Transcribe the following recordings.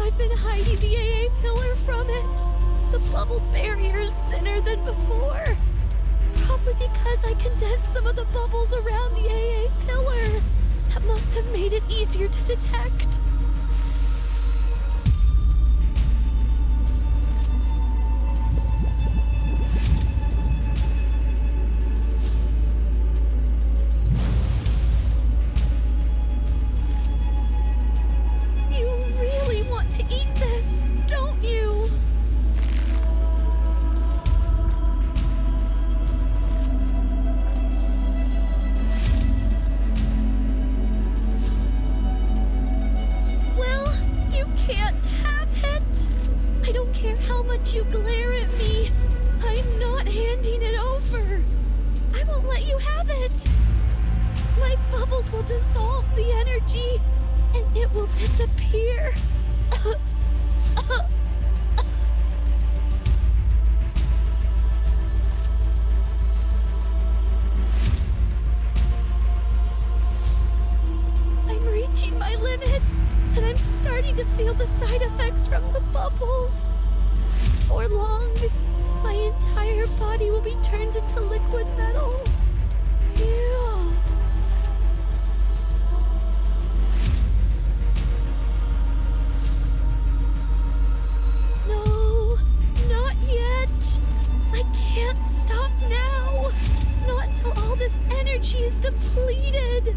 I've been hiding the AA pillar from it. The bubble barrier's thinner than before. Probably because I condensed some of the bubbles around the AA pillar. That must have made it easier to detect. You really want to eat this, don't you? Can't have it. I don't care how much you glare at me. I'm not handing it over. I won't let you have it. My bubbles will dissolve the energy, and it will disappear. I'm reaching my limit. And I'm starting to feel the side effects from the bubbles. For long, my entire body will be turned into liquid metal. Ew. No, not yet. I can't stop now. Not until all this energy is depleted.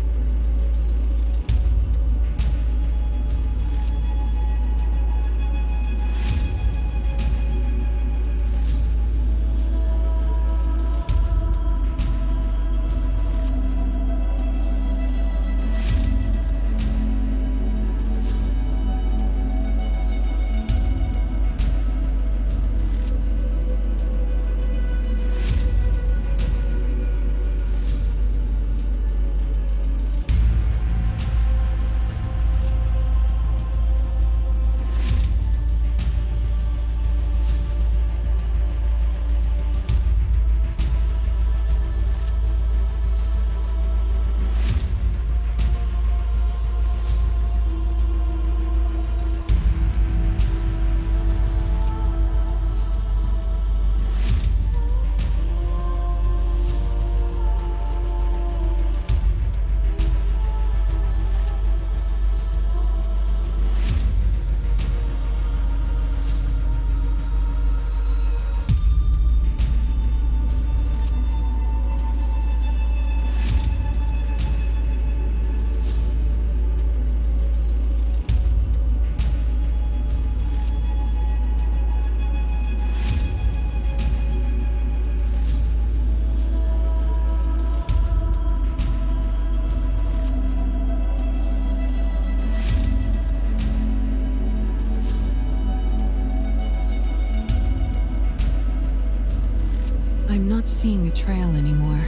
I'm not seeing a trail anymore.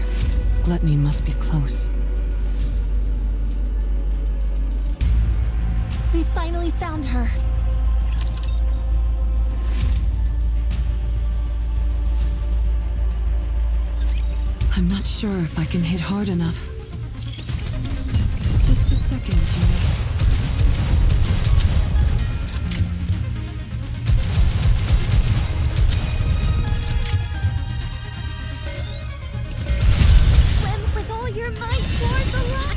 Gluttony must be close. We finally found her. I'm not sure if I can hit hard enough. Just a second, Timmy.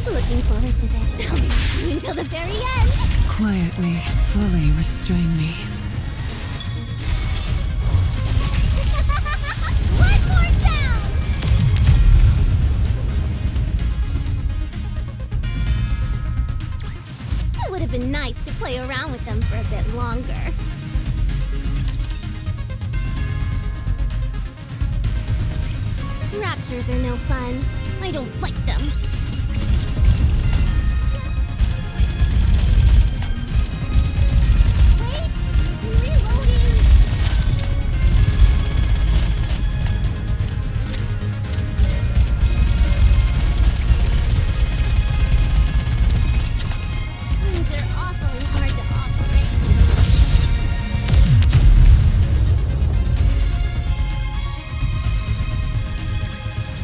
Looking forward to this. I'll be with you until the very end. Quietly, fully restrain me. One more down! It would have been nice to play around with them for a bit longer. Raptures are no fun. I don't like them.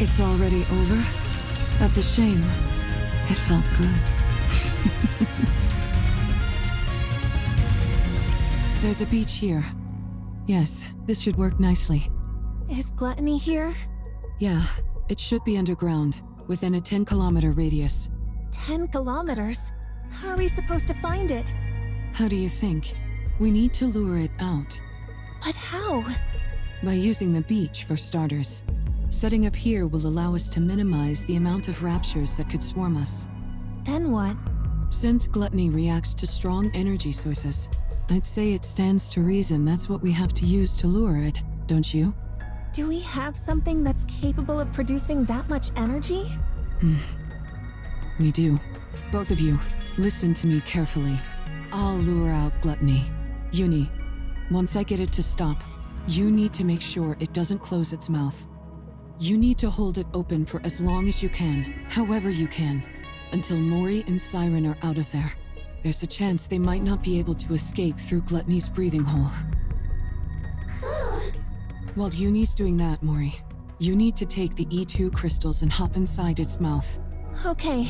It's already over? That's a shame. It felt good. There's a beach here. Yes, this should work nicely. Is Gluttony here? Yeah, it should be underground, within a 10-kilometer radius. 10 kilometers? How are we supposed to find it? How do you think? We need to lure it out. But how? By using the beach, for starters. Setting up here will allow us to minimize the amount of raptures that could swarm us. Then what? Since Gluttony reacts to strong energy sources, I'd say it stands to reason that's what we have to use to lure it, don't you? Do we have something that's capable of producing that much energy? We do. Both of you, listen to me carefully. I'll lure out Gluttony. Uni, once I get it to stop, you need to make sure it doesn't close its mouth. You need to hold it open for as long as you can, however you can, until Mori and Siren are out of there. There's a chance they might not be able to escape through Gluttony's breathing hole. While Uni's doing that, Mori, you need to take the E2 crystals and hop inside its mouth. Okay.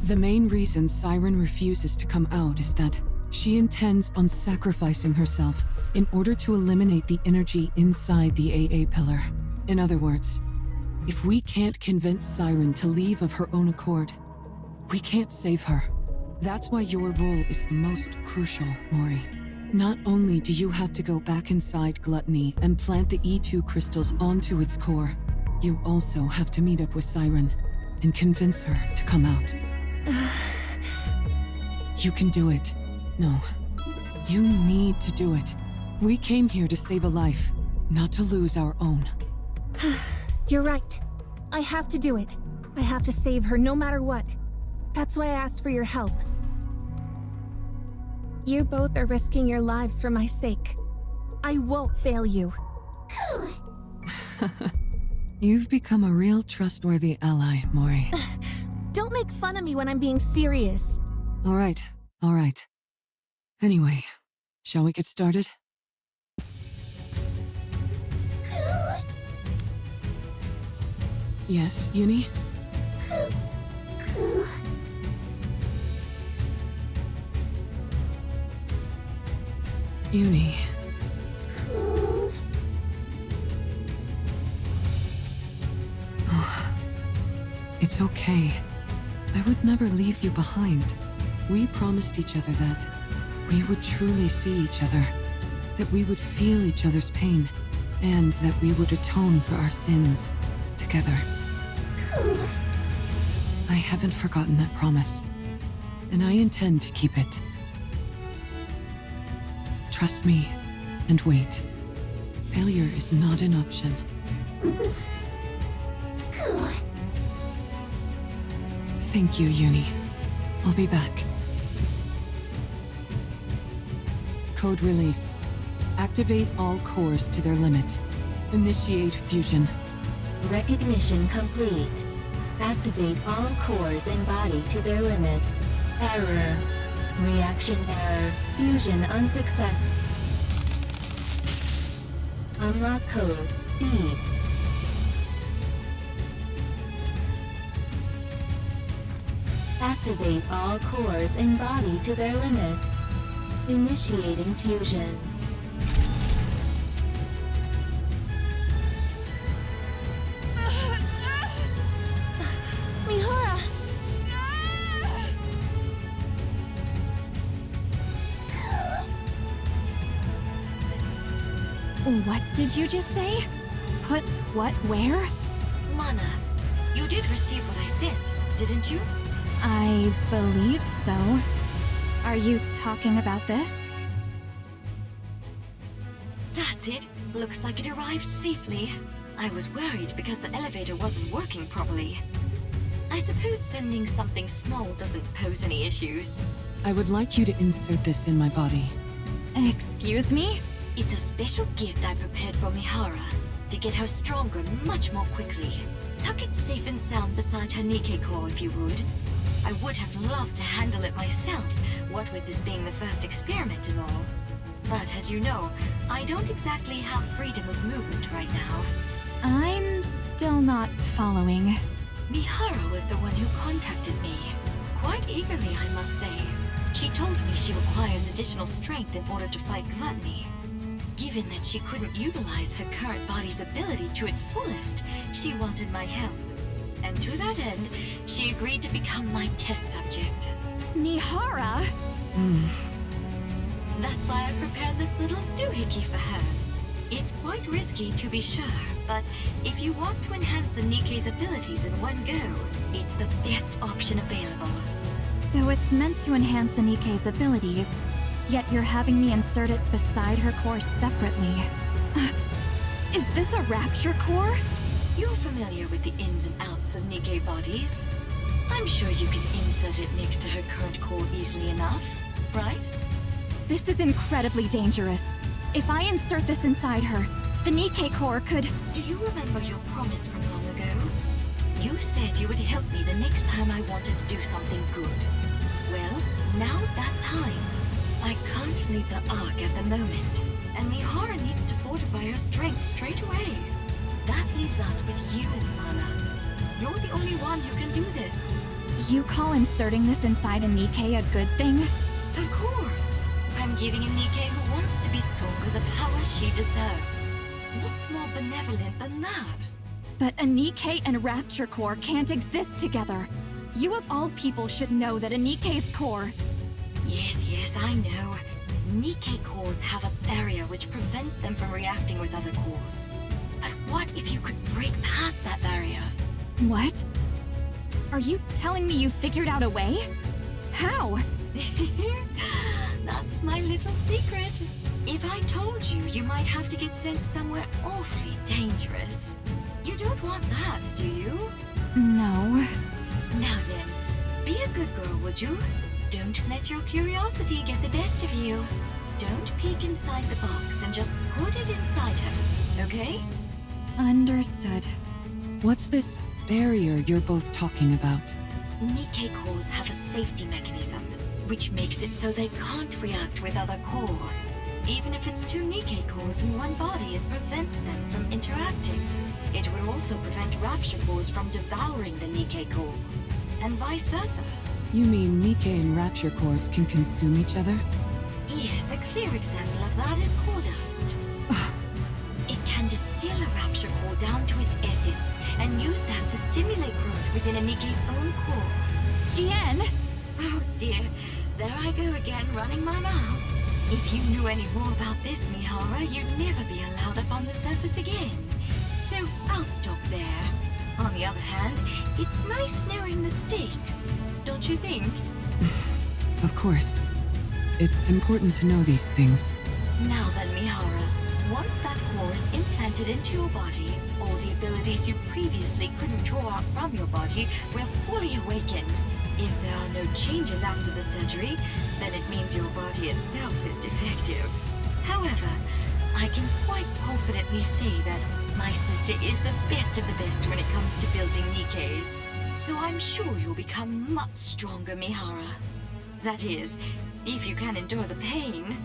The main reason Siren refuses to come out is that she intends on sacrificing herself in order to eliminate the energy inside the AA pillar. In other words, if we can't convince Siren to leave of her own accord, we can't save her. That's why your role is the most crucial, Mori. Not only do you have to go back inside Gluttony and plant the E2 crystals onto its core, you also have to meet up with Siren and convince her to come out. You can do it. No, you need to do it. We came here to save a life, not to lose our own. You're right. I have to do it. I have to save her no matter what. That's why I asked for your help. You both are risking your lives for my sake. I won't fail you. You've become a real trustworthy ally, Mori. Don't make fun of me when I'm being serious. All right. Anyway, shall we get started? Yes, Uni? Uni. Oh, it's okay. I would never leave you behind. We promised each other that we would truly see each other, that we would feel each other's pain, and that we would atone for our sins together. I haven't forgotten that promise, and I intend to keep it. Trust me, and wait. Failure is not an option. Thank you, Uni. I'll be back. Code release. Activate all cores to their limit. Initiate fusion. Recognition complete. Activate all cores and body to their limit. Error. Reaction error. Fusion unsuccess. Unlock code D. Activate all cores and body to their limit. Initiating fusion. Mihara! What did you just say? Put what where? Mana, you did receive what I sent, didn't you? I believe so. Are you talking about this? That's it. Looks like it arrived safely. I was worried because the elevator wasn't working properly. I suppose sending something small doesn't pose any issues. I would like you to insert this in my body. Excuse me? It's a special gift I prepared for Mihara to get her stronger much more quickly. Tuck it safe and sound beside her NIKKE core if you would. I would have loved to handle it myself, what with this being the first experiment and all. But as you know, I don't exactly have freedom of movement right now. I'm still not following. Mihara was the one who contacted me. Quite eagerly, I must say. She told me she requires additional strength in order to fight gluttony. Given that she couldn't utilize her current body's ability to its fullest, she wanted my help. And to that end, she agreed to become my test subject. Mihara? That's why I prepared this little doohickey for her. It's quite risky, to be sure, but if you want to enhance a NIKKE's abilities in one go, it's the best option available. So it's meant to enhance a NIKKE's abilities, yet you're having me insert it beside her core separately. Is this a rapture core? You're familiar with the ins and outs of NIKKE bodies. I'm sure you can insert it next to her current core easily enough, right? This is incredibly dangerous. If I insert this inside her, the NIKKE core could... Do you remember your promise from long ago? You said you would help me the next time I wanted to do something good. Well, now's that time. I can't leave the Ark at the moment, and Mihara needs to fortify her strength straight away. That leaves us with you, Mana. You're the only one who can do this. You call inserting this inside a NIKKE a good thing? Of course. I'm giving a NIKKE who wants to be stronger the power she deserves. What's more benevolent than that? But a NIKKE and Rapture Core can't exist together. You of all people should know that a NIKKE's core... Yes, I know. NIKKE cores have a barrier which prevents them from reacting with other cores. But what if you could break past that barrier? What? Are you telling me you figured out a way? How? That's my little secret. If I told you, you might have to get sent somewhere awfully dangerous. You don't want that, do you? No. Now then, be a good girl, would you? Don't let your curiosity get the best of you. Don't peek inside the box and just put it inside her, okay? Understood. What's this barrier you're both talking about? NIKKE cores have a safety mechanism, which makes it so they can't react with other cores. Even if it's two NIKKE cores in one body, it prevents them from interacting. It would also prevent Rapture cores from devouring the NIKKE core, and vice versa. You mean NIKKE and Rapture cores can consume each other? Yes, a clear example of that is core dust. It can distill a Rapture core down to its essence and use that to stimulate growth within a NIKKE's own core. Jien! Oh dear, there I go again, running my mouth. If you knew any more about this, Mihara, you'd never be allowed up on the surface again. So I'll stop there. On the other hand, it's nice knowing the stakes, don't you think? Of course. It's important to know these things. Now then, Mihara, once that core is implanted into your body, all the abilities you previously couldn't draw out from your body will fully awaken. If there are no changes after the surgery, then it means your body itself is defective. However, I can quite confidently say that my sister is the best of the best when it comes to building NIKKEs. So I'm sure you'll become much stronger, Mihara. That is, if you can endure the pain.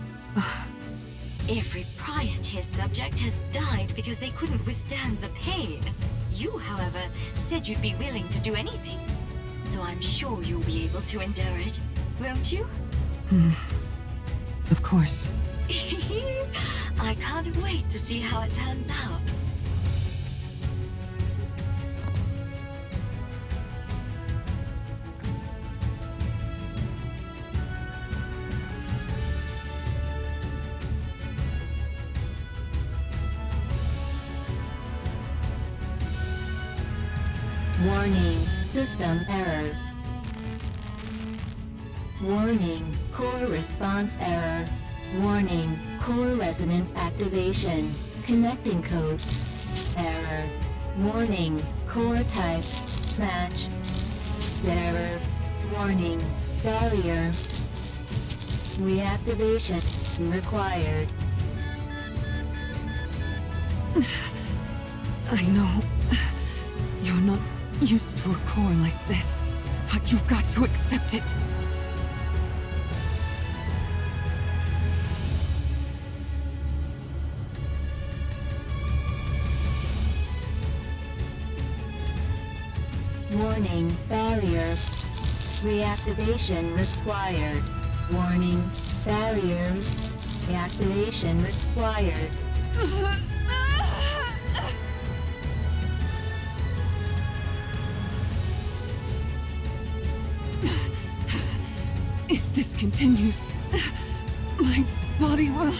Every prior test subject has died because they couldn't withstand the pain. You, however, said you'd be willing to do anything. So I'm sure you'll be able to endure it, won't you? Of course. I can't wait to see how it turns out. Warning, system error. Warning, core response error. Warning, core resonance activation. Connecting code. Error. Warning, core type. Match. Error. Warning, barrier. Reactivation required. I know. You're not used to a core like this, but you've got to accept it. Warning, barrier. Reactivation required. Warning, barrier reactivation required. If this continues, my body will...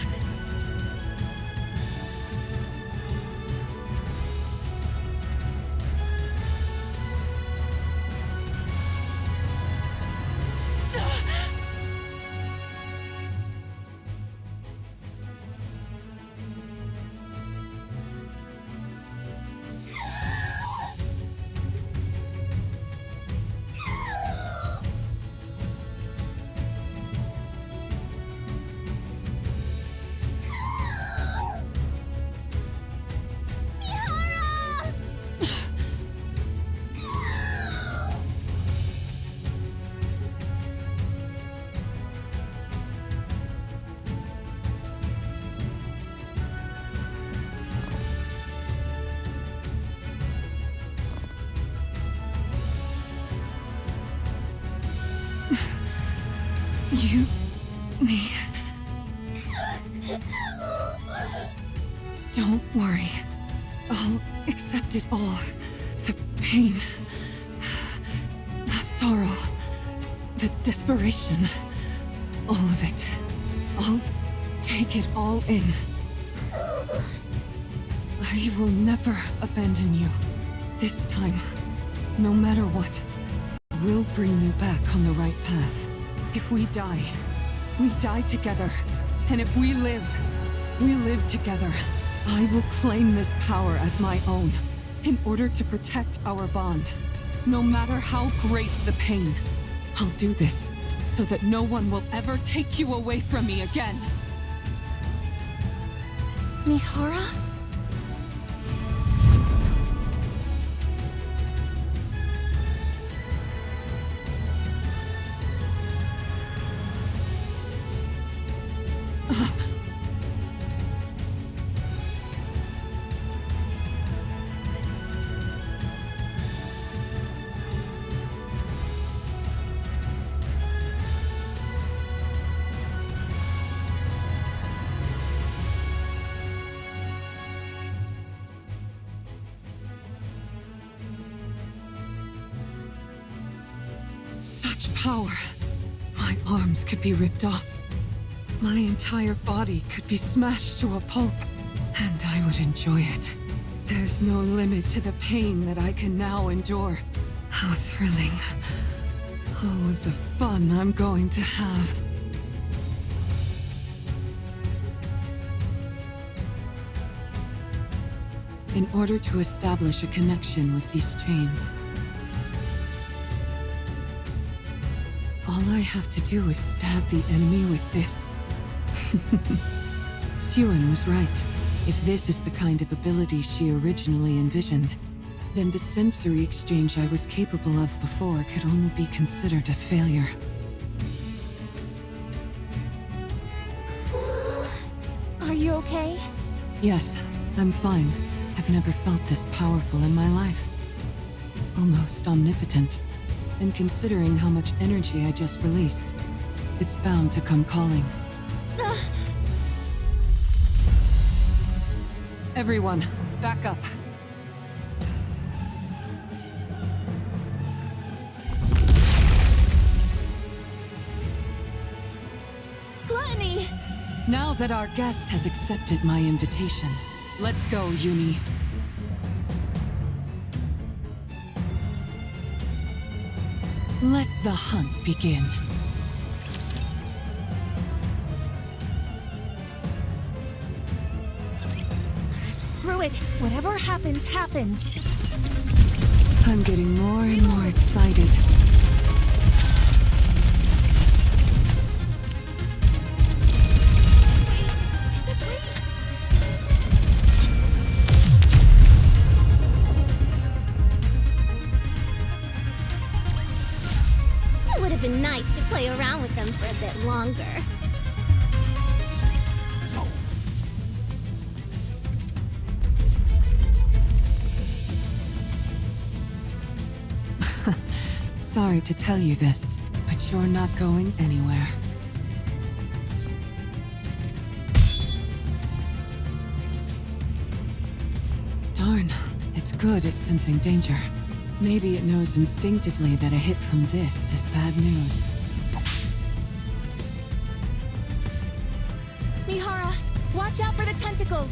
You... me... Don't worry. I'll accept it all. The pain... the sorrow... the desperation... all of it. I'll take it all in. I will never abandon you. This time, no matter what, we'll bring you back on the right path. If we die together. And if we live together. I will claim this power as my own, in order to protect our bond. No matter how great the pain, I'll do this so that no one will ever take you away from me again. Mihara? Such power. My arms could be ripped off. My entire body could be smashed to a pulp. And I would enjoy it. There's no limit to the pain that I can now endure. How thrilling. Oh, the fun I'm going to have. In order to establish a connection with these chains, all I have to do is stab the enemy with this. Suen was right. If this is the kind of ability she originally envisioned, then the sensory exchange I was capable of before could only be considered a failure. Are you okay? Yes, I'm fine. I've never felt this powerful in my life. Almost omnipotent. And considering how much energy I just released, it's bound to come calling. Everyone, back up. Gluttony! Now that our guest has accepted my invitation, let's go, Uni. Let the hunt begin. Screw it! Whatever happens, happens! I'm getting more and more excited. It would have been nice to play around with them for a bit longer. Sorry to tell you this, but you're not going anywhere. Darn, it's good at sensing danger. Maybe it knows instinctively that a hit from this is bad news. Mihara, watch out for the tentacles!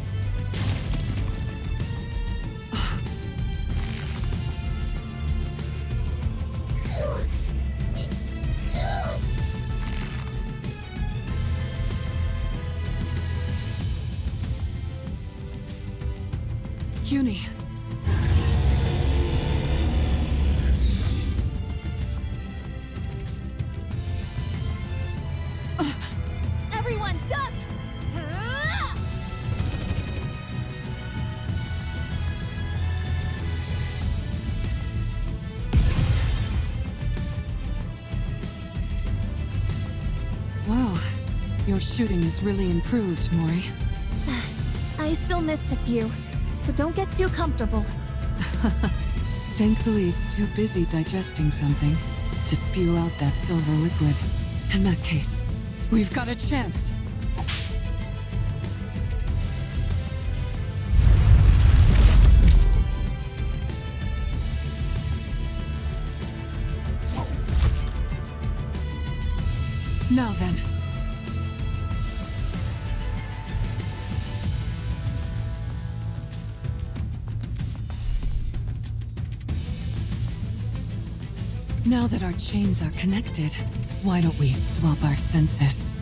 Uni. Everyone, duck! Wow, your shooting is really improved, Mori. I still missed a few, so don't get too comfortable. Thankfully, it's too busy digesting something to spew out that silver liquid. In that case, we've got a chance. Now then. Now that our chains are connected, why don't we swap our senses?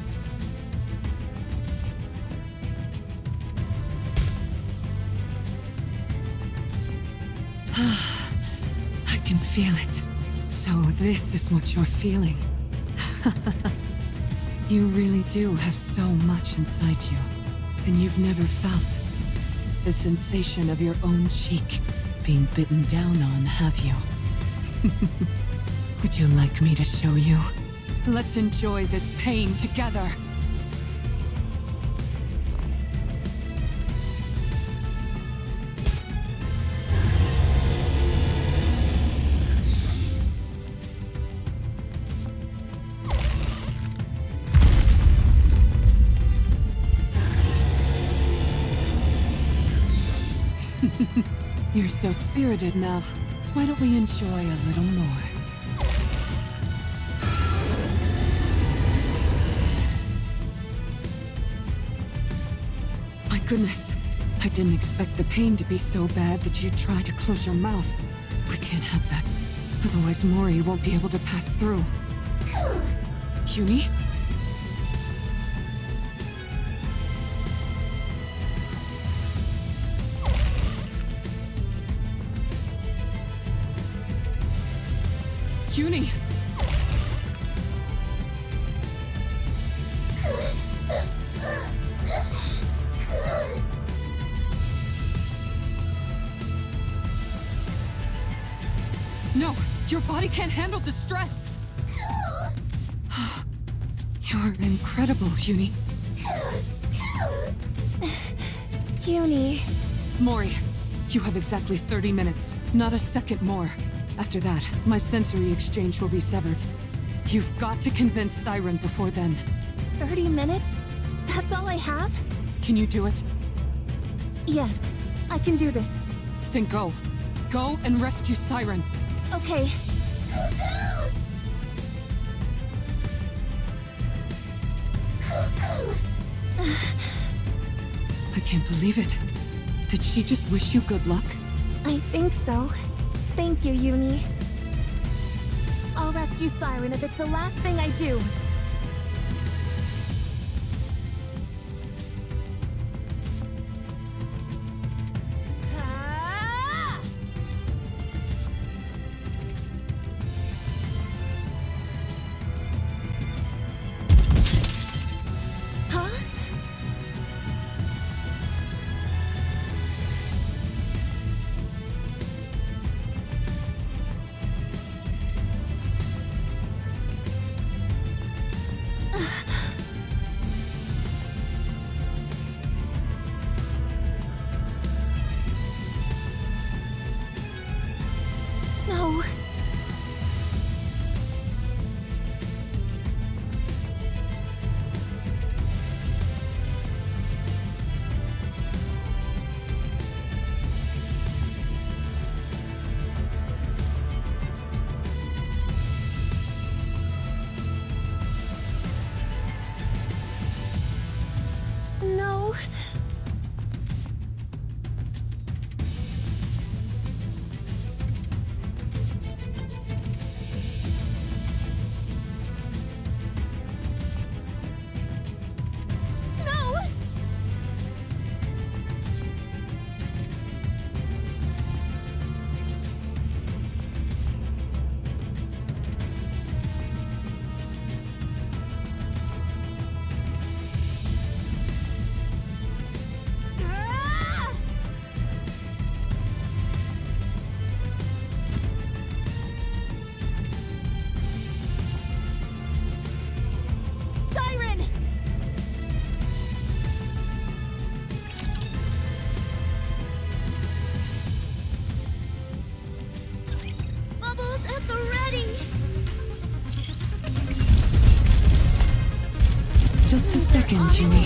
I can feel it. So this is what you're feeling. You really do have so much inside you than you've never felt. The sensation of your own cheek being bitten down on, have you? Would you like me to show you? Let's enjoy this pain together. You're so spirited now. Why don't we enjoy a little more? My goodness. I didn't expect the pain to be so bad that you'd try to close your mouth. We can't have that. Otherwise Mori won't be able to pass through. Uni? Uni! No! Your body can't handle the stress! You're incredible, Uni. Uni... Mori, you have exactly 30 minutes. Not a second more. After that, my sensory exchange will be severed. You've got to convince Siren before then. 30 minutes? That's all I have? Can you do it? Yes, I can do this. Then go. Go and rescue Siren. Okay. I can't believe it. Did she just wish you good luck? I think so. Thank you, Uni. I'll rescue Siren if it's the last thing I do. Ah! Huh? Just a second, Yumi.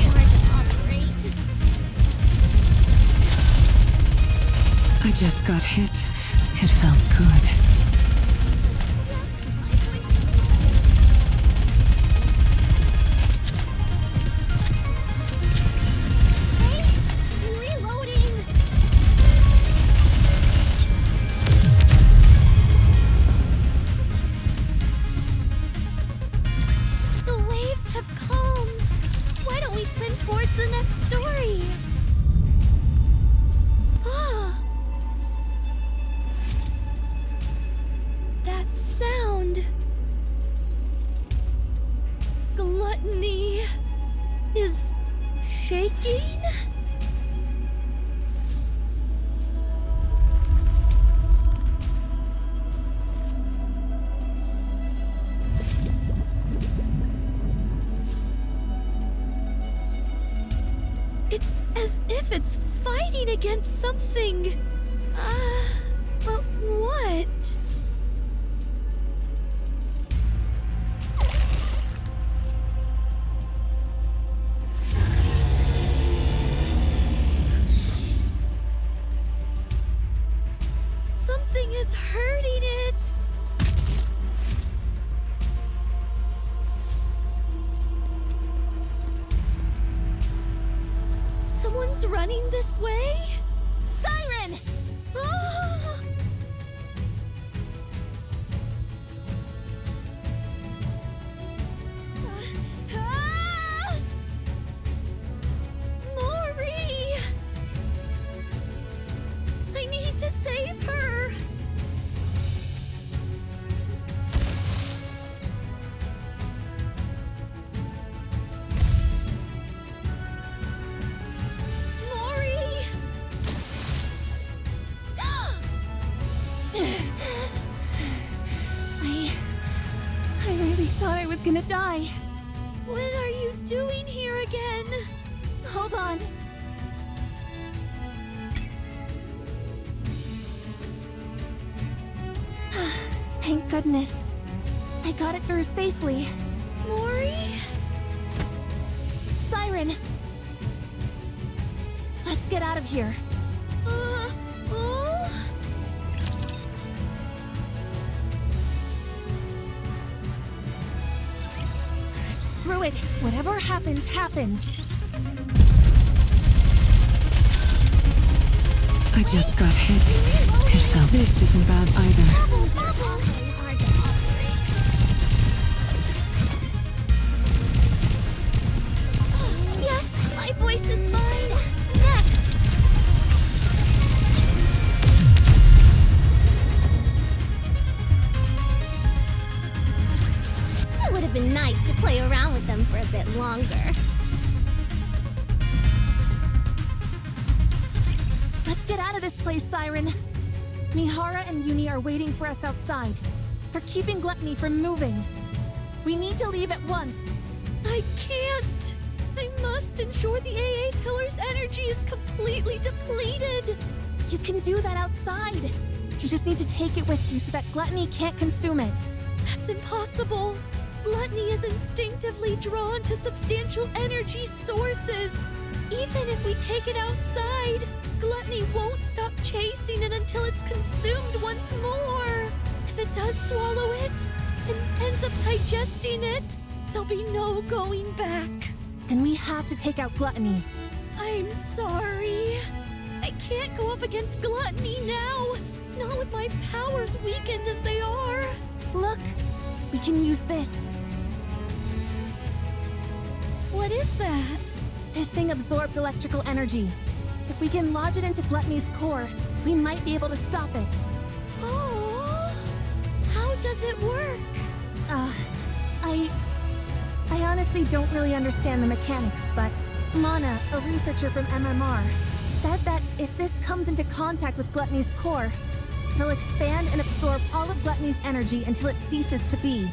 I just got hit. It felt good. It's as if it's fighting against something. But what? Something is hurting it. Someone's running this way? Siren! Ah! Ah! Mori! I need to save her! I really thought I was gonna die. What are you doing here again? Hold on. Thank goodness. I got it through safely. Mori? Siren! Let's get out of here. Oh? Screw it. Whatever happens, happens. I just got hit. It felt this isn't bad either. Yes, my voice is fine. Next. It would have been nice to play around with them for a bit longer. Let's get out of this place, Siren. Mihara and Uni are waiting for us outside. They're keeping Gluttony from moving. We need to leave at once. I can't. I must ensure the AA Pillar's energy is completely depleted. You can do that outside. You just need to take it with you so that Gluttony can't consume it. That's impossible. Gluttony is instinctively drawn to substantial energy sources. Even if we take it outside, Gluttony won't stop chasing it until it's consumed once more. If it does swallow it and ends up digesting it, there'll be no going back. Then we have to take out Gluttony. I'm sorry. I can't go up against Gluttony now. Not with my powers weakened as they are. Look, we can use this. What is that? This thing absorbs electrical energy. If we can lodge it into Gluttony's core, we might be able to stop it. Oh, how does it work? I honestly don't really understand the mechanics, but Mana, a researcher from MMR, said that if this comes into contact with Gluttony's core, it'll expand and absorb all of Gluttony's energy until it ceases to be.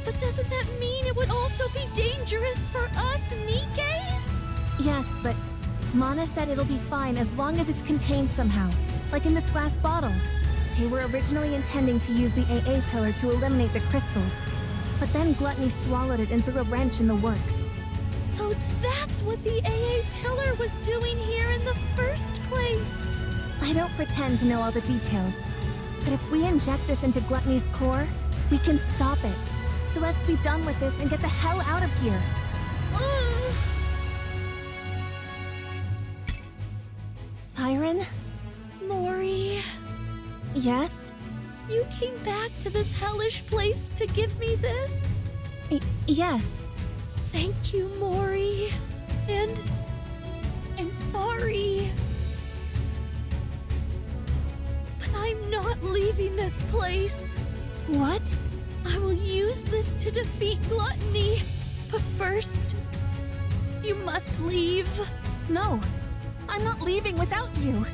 But doesn't that mean it would also be dangerous for us NIKKEs? Yes, but Mana said it'll be fine as long as it's contained somehow, like in this glass bottle. They were originally intending to use the AA pillar to eliminate the crystals, but then Gluttony swallowed it and threw a wrench in the works. So that's what the AA pillar was doing here in the first place. I don't pretend to know all the details, but if we inject this into Gluttony's core, we can stop it. So let's be done with this and get the hell out of here. Ugh. Siren? Mori, Yes? you came back to this hellish place to give me this? Yes. Thank you, Mori. And I'm sorry. But I'm not leaving this place. What? I will use this to defeat Gluttony. But first, you must leave. No. I'm not leaving without you.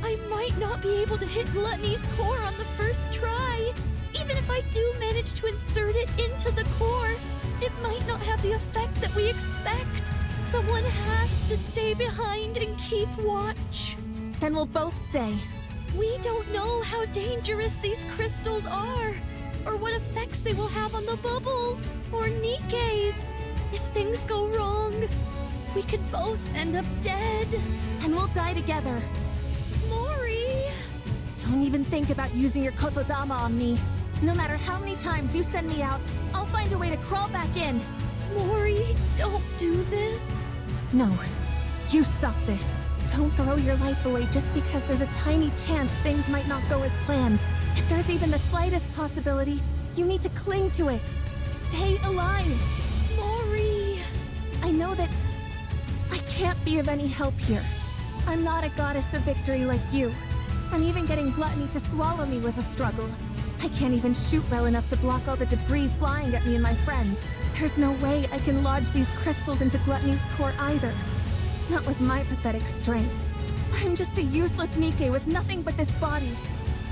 I might not be able to hit Gluttony's core on the first try. Even if I do manage to insert it into the core, it might not have the effect that we expect. Someone has to stay behind and keep watch. Then we'll both stay. We don't know how dangerous these crystals are, or what effects they will have on the bubbles, or NIKKEs. If things go wrong, we could both end up dead. And we'll die together. Mori! Don't even think about using your kotodama on me. No matter how many times you send me out, I'll find a way to crawl back in. Mori, don't do this. No. You stop this. Don't throw your life away just because there's a tiny chance things might not go as planned. If there's even the slightest possibility, you need to cling to it. Stay alive. Mori! I know that I can't be of any help here. I'm not a goddess of victory like you. And even getting Gluttony to swallow me was a struggle. I can't even shoot well enough to block all the debris flying at me and my friends. There's no way I can lodge these crystals into Gluttony's core either. Not with my pathetic strength. I'm just a useless NIKKE with nothing but this body.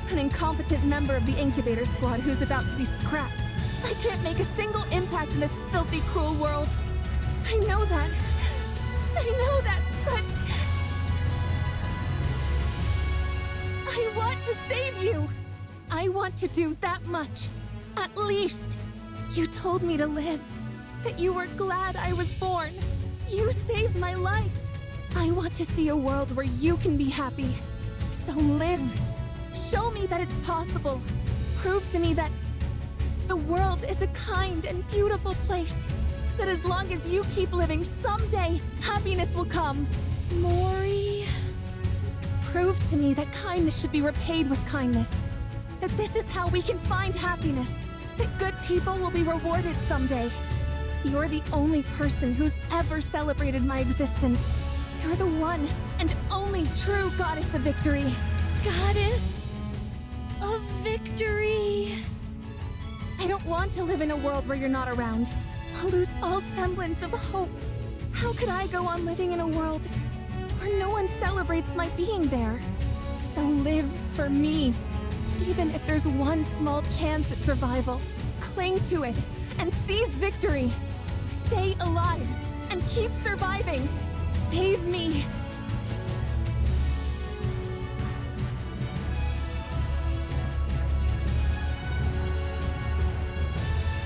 An incompetent member of the incubator squad who's about to be scrapped. I can't make a single impact in this filthy, cruel world. I know that. But I want to save you. I want to do that much. At least. You told me to live. That you were glad I was born. You saved my life. I want to see a world where you can be happy. So live. Show me that it's possible. Prove to me that the world is a kind and beautiful place. That as long as you keep living, someday happiness will come. Mori... Prove to me that kindness should be repaid with kindness. That this is how we can find happiness. That good people will be rewarded someday. You're the only person who's ever celebrated my existence. You're the one and only true goddess of victory. Goddess of victory. I don't want to live in a world where you're not around. I'll lose all semblance of hope. How could I go on living in a world where no one celebrates my being there? So live for me. Even if there's one small chance at survival, cling to it and seize victory. Stay alive and keep surviving. Save me.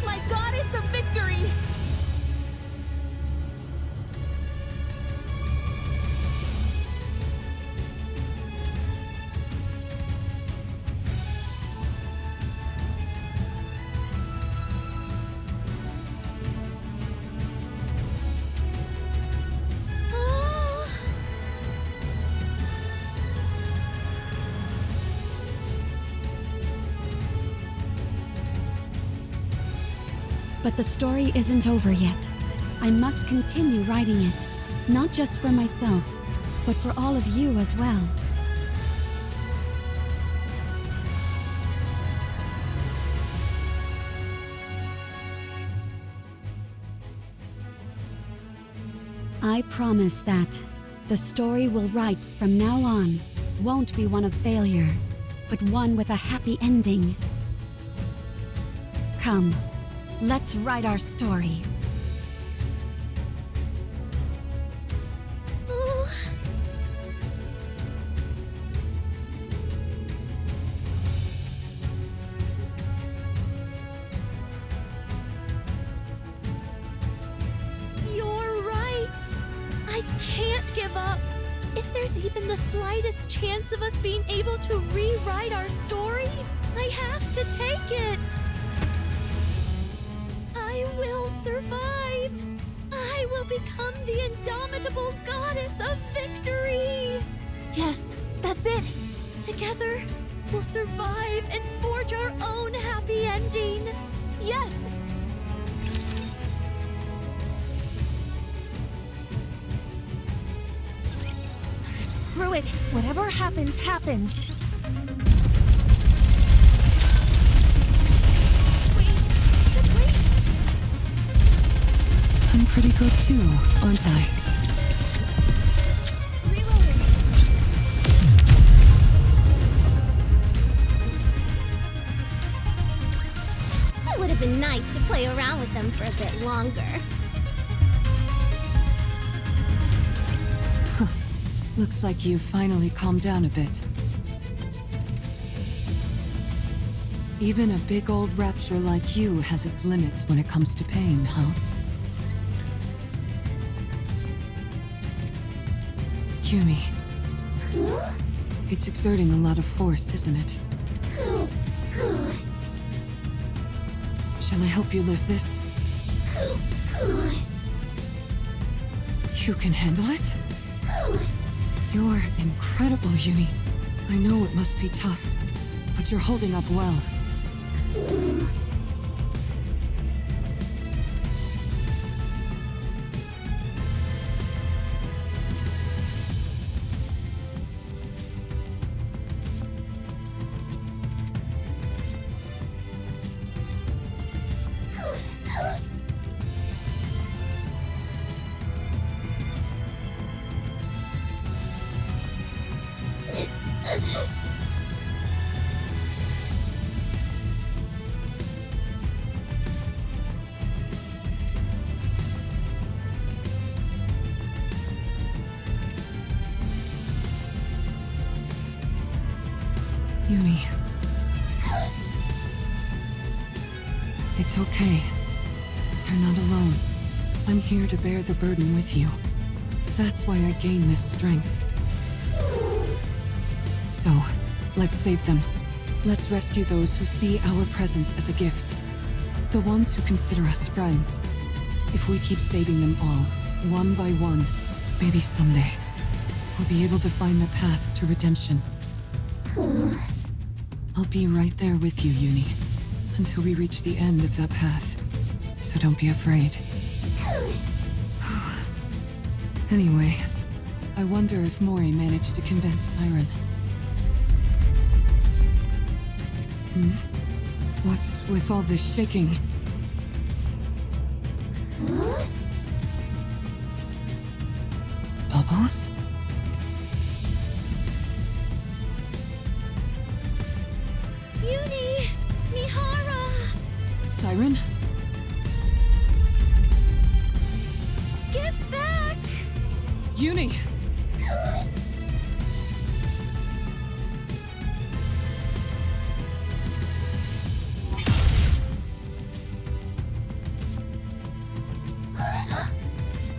My goddess of victory! But the story isn't over yet. I must continue writing it, not just for myself, but for all of you as well. I promise that the story we'll write from now on won't be one of failure, but one with a happy ending. Come. Let's write our story. Oh. You're right. the slightest chance of us being able to rewrite our story, I have to take it. I will survive. I will become the indomitable goddess of victory. Yes, that's it. Together, we'll survive and forge our own happy ending. Yes! Screw it. Whatever happens, happens. Wait. I'm pretty good too, aren't I? Reloading. It would have been nice to play around with them for a bit longer. Looks like you've finally calmed down a bit. Even a big old rapture like you has its limits when it comes to pain, huh? Yumi. It's exerting a lot of force, isn't it? Shall I help you lift this? You can handle it? You're incredible, Yumi. I know it must be tough, but you're holding up well. Yumi. It's okay. You're not alone. I'm here to bear the burden with you. That's why I gain this strength. So, let's save them. Let's rescue those who see our presence as a gift. The ones who consider us friends. If we keep saving them all, one by one, maybe someday, we'll be able to find the path to redemption. I'll be right there with you, Uni, until we reach the end of that path. So don't be afraid. Anyway, I wonder if Mori managed to convince Siren. What's with all this shaking? Bubbles? Uni! Mihara! Siren? Get back! Uni!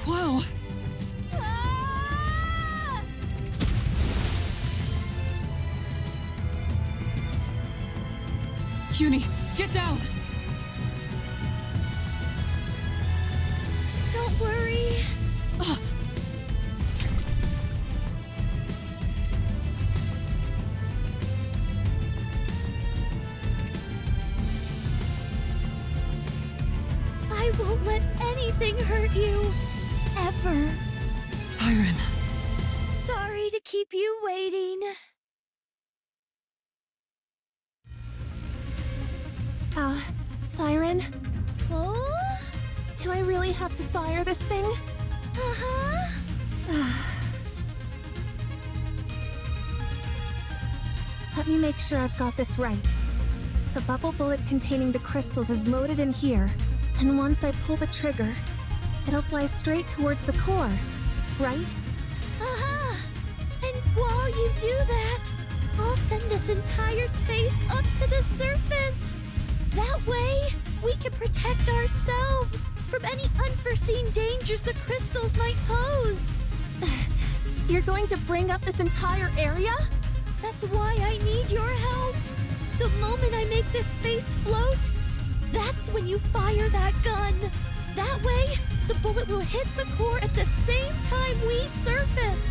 Wow! Uni, get down! Don't worry. I won't let anything hurt you. Ever. Siren. Sorry to keep you waiting. Siren? Oh? Do I really have to fire this thing? Uh-huh. Let me make sure I've got this right. The bubble bullet containing the crystals is loaded in here, and once I pull the trigger, it'll fly straight towards the core, right? Uh-huh. And while you do that, I'll send this entire space up to the surface. That way, we can protect ourselves from any unforeseen dangers the crystals might pose. You're going to bring up this entire area? That's why I need your help. The moment I make this space float, that's when you fire that gun. That way, the bullet will hit the core at the same time we surface.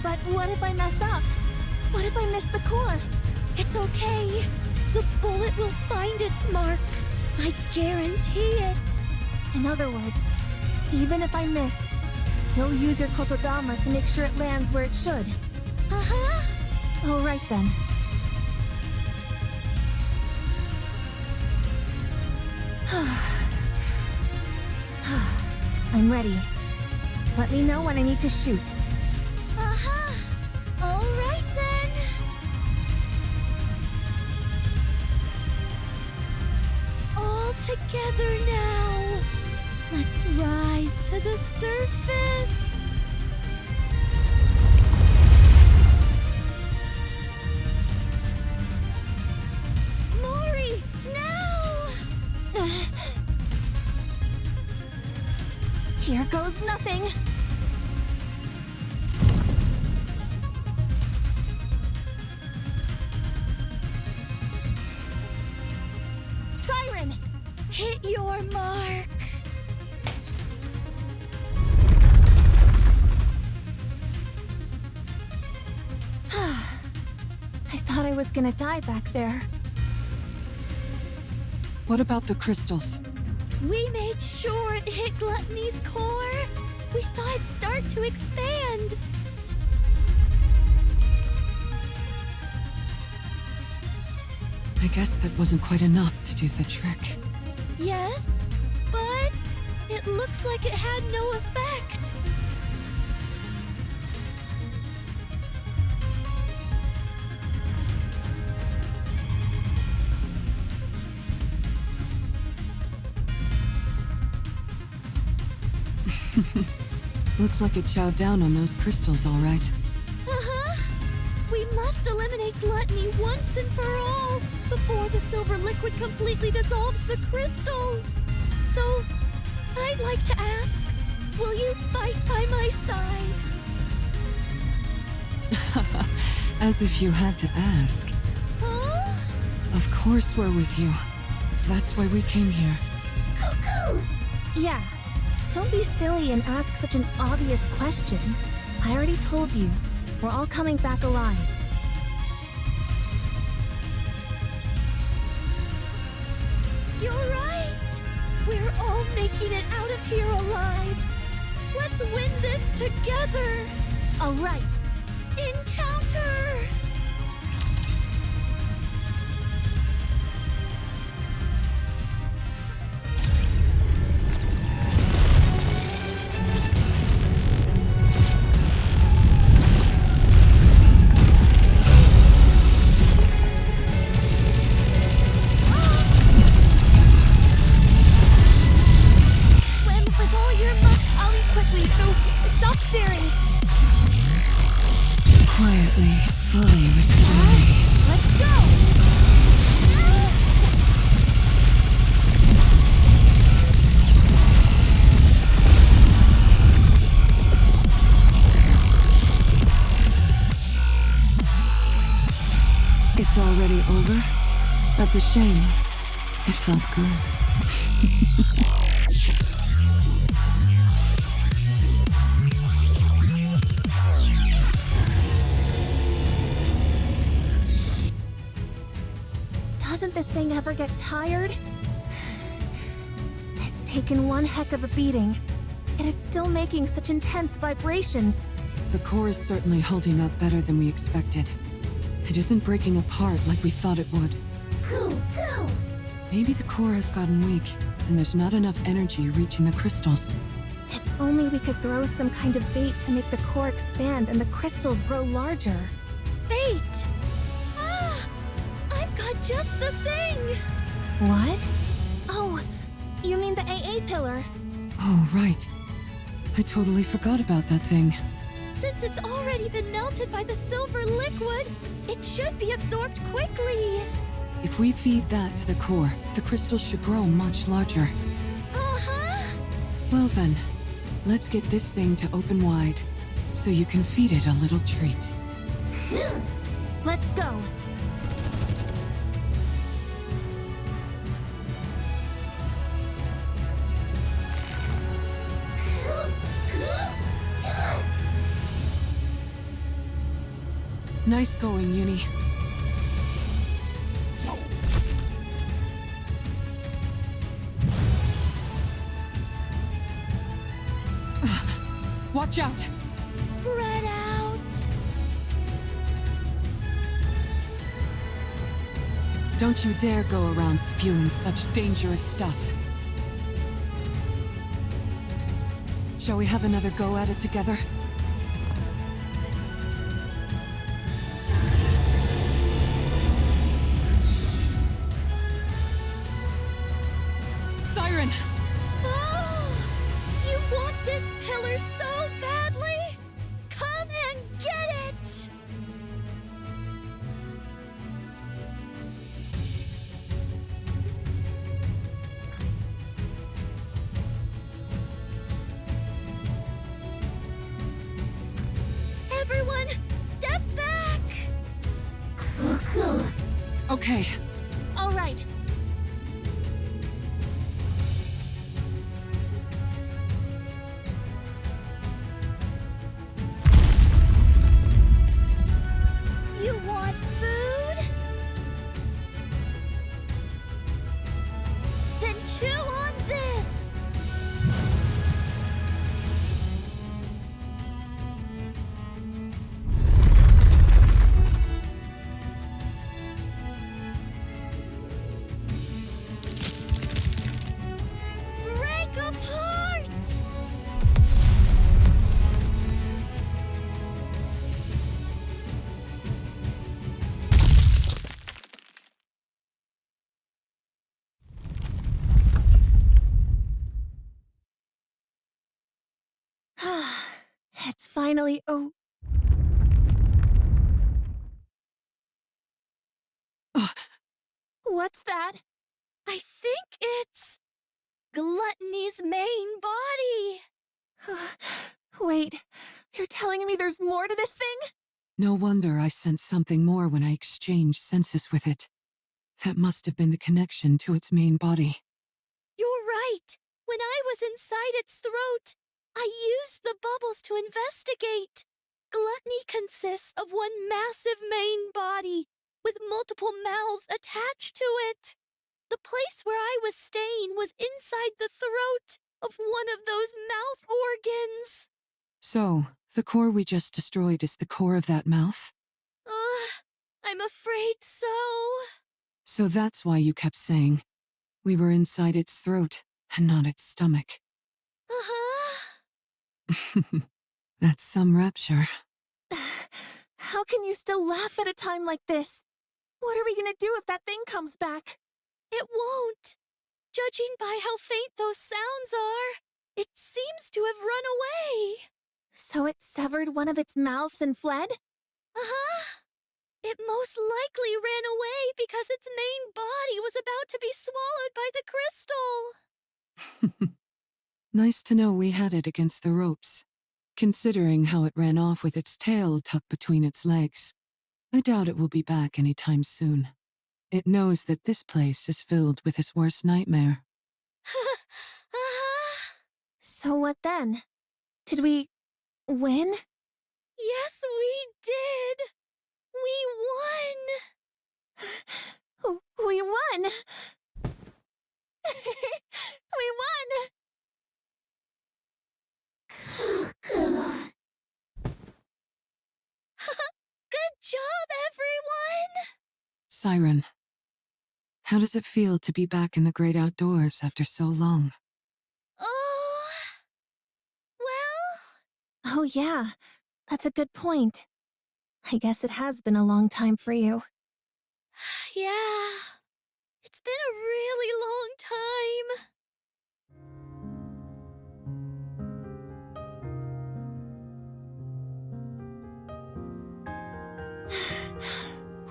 But what if I mess up? What if I miss the core? It's okay. The bullet will find its mark. I guarantee it. In other words, even if I miss, you'll use your kotodama to make sure it lands where it should. Uh-huh. All right then. I'm ready. Let me know when I need to shoot. Uh-huh. All right then. All together now. Let's rise to the surface. Mori, now! Here goes nothing. Siren! Hit your mark. I thought I was gonna die back there. What about the crystals? We made sure it hit Gluttony's core. We saw it start to expand. I guess that wasn't quite enough to do the trick. Yes, but it looks like it had no effect. Looks like it chowed down on those crystals, all right. Uh-huh. We must eliminate Gluttony once and for all before the silver liquid completely dissolves the crystals. So, I'd like to ask, will you fight by my side? As if you had to ask. Huh? Of course we're with you. That's why we came here. Yeah. Don't be silly and ask such an obvious question. I already told you. We're all coming back alive. You're right! We're all making it out of here alive! Let's win this together! All right. Encounter! Swim with all your might, Ollie, quickly, so stop staring. Quietly, fully restored. Let's go! It's already over? That's a shame. It felt good. Doesn't this thing ever get tired? It's taken one heck of a beating, and it's still making such intense vibrations. The core is certainly holding up better than we expected. It isn't breaking apart like we thought it would. Maybe the core has gotten weak, and there's not enough energy reaching the crystals. If only we could throw some kind of bait to make the core expand and the crystals grow larger. Bait! Ah! I've got just the thing! What? Oh, you mean the AA pillar? Oh, right. I totally forgot about that thing. Since it's already been melted by the silver liquid, it should be absorbed quickly. If we feed that to the core, the crystals should grow much larger. Uh-huh. Well then, let's get this thing to open wide. so you can feed it a little treat. Let's go. Nice going, Uni. Watch out! Spread out. Don't you dare go around spewing such dangerous stuff. Shall we have another go at it together? Siren! Oh, you want this pillar so badly? Come and get it! Everyone, step back! Okay, All right. You want food? Then chew on this! Break apart! It's finally What's that? I think it's Gluttony's main body. Wait, you're telling me there's more to this thing? no wonder I sensed something more when I exchanged senses with it. That must have been the connection to its main body. You're right. When I was inside its throat, I used the bubbles to investigate. Gluttony consists of one massive main body with multiple mouths attached to it. The place where I was staying was inside the throat of one of those mouth organs. So, the core we just destroyed is the core of that mouth? I'm afraid so. So that's why you kept saying, we were inside its throat and not its stomach. Uh-huh. That's some rapture. How can you still laugh at a time like this? What are we gonna do if that thing comes back? It won't. Judging by how faint those sounds are, it seems to have run away. So it severed one of its mouths and fled? Uh-huh. It most likely ran away because its main body was about to be swallowed by the crystal. Nice to know we had it against the ropes. Considering how it ran off with its tail tucked between its legs, I doubt it will be back anytime soon. It knows that this place is filled with its worst nightmare. Uh-huh. So what then? Did we win? Yes, we did. We won. We won! We won! Good job, everyone. Siren, how does it feel to be back in the great outdoors after so long? Oh, well, Oh yeah, that's a good point. I guess it has been a long time for you. yeah. It's been a really long time.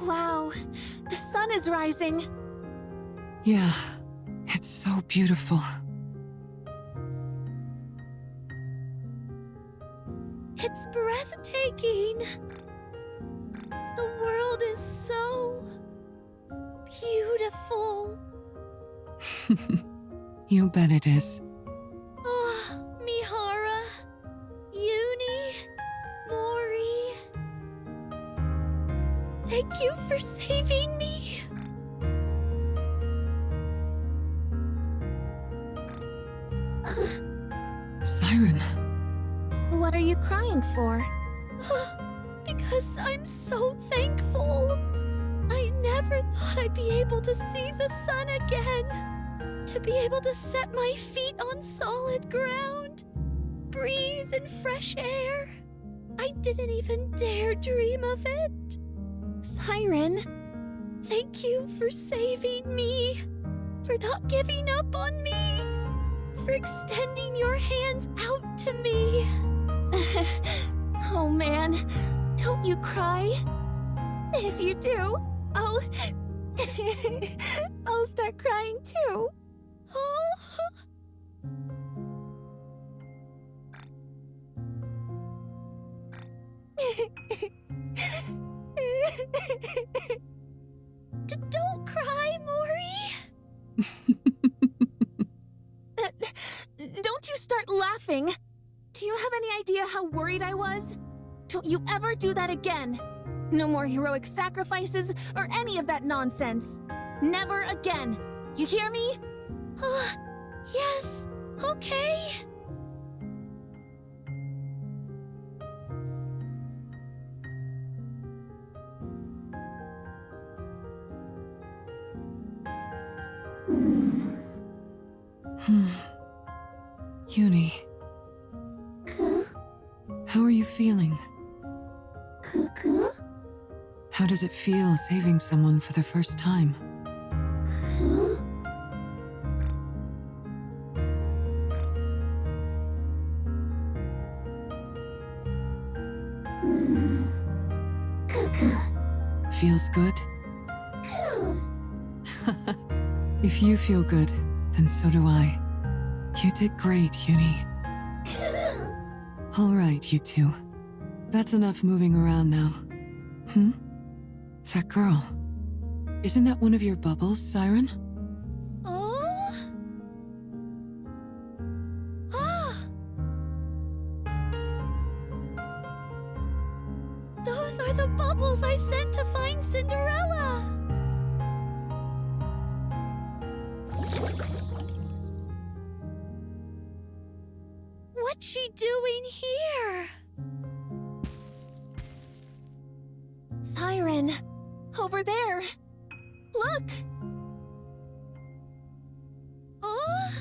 Wow, the sun is rising. Yeah, it's so beautiful. It's breathtaking. breathtaking. The world is so beautiful. You bet it is. Oh, Mihara, Uni, Mori. Thank you for saving me. Siren. What are you crying for? Because I'm so thankful. I never thought I'd be able to see the sun again. To be able to set my feet on solid ground. Breathe in fresh air. I didn't even dare dream of it. Siren. Thank you for saving me. For not giving up on me. For extending your hands out to me. Oh man, don't you cry. If you do, I'll start crying too. Oh. Don't cry, Mori. Don't you start laughing. Do you have any idea how worried I was? Don't you ever do that again. No more heroic sacrifices or any of that nonsense. Never again. You hear me? Yes, okay. Uni. How are you feeling? How does it feel saving someone for the first time? Feels good? If you feel good, then so do I. You did great, Uni. All right, you two. That's enough moving around now. That girl. Isn't that one of your bubbles, Siren? Oh. Ah. Those are the bubbles I sent to find Cinderella. What's she doing here? Siren, over there. Look. Oh?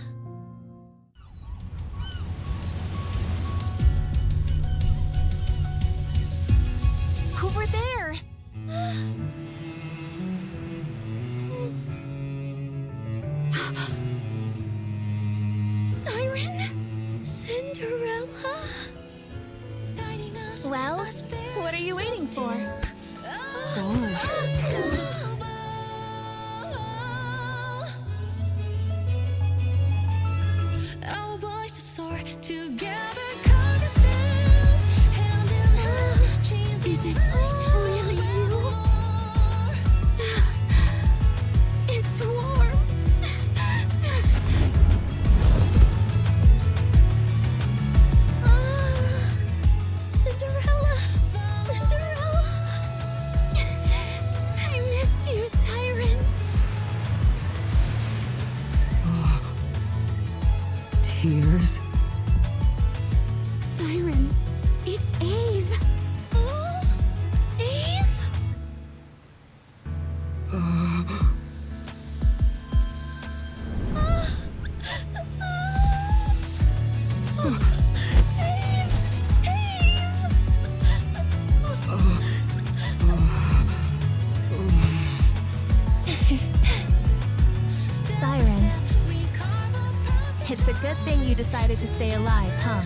Over there. Siren? Cinderella? Well, what are you waiting for? Our voices soar together, carving stems, hand in hand, chains is it really you? It's warm. Cinderella, Cinderella. I missed you, Siren. Tears. Siren, it's Eve. Oh, Eve? Siren, it's a good thing you decided to stay alive, huh?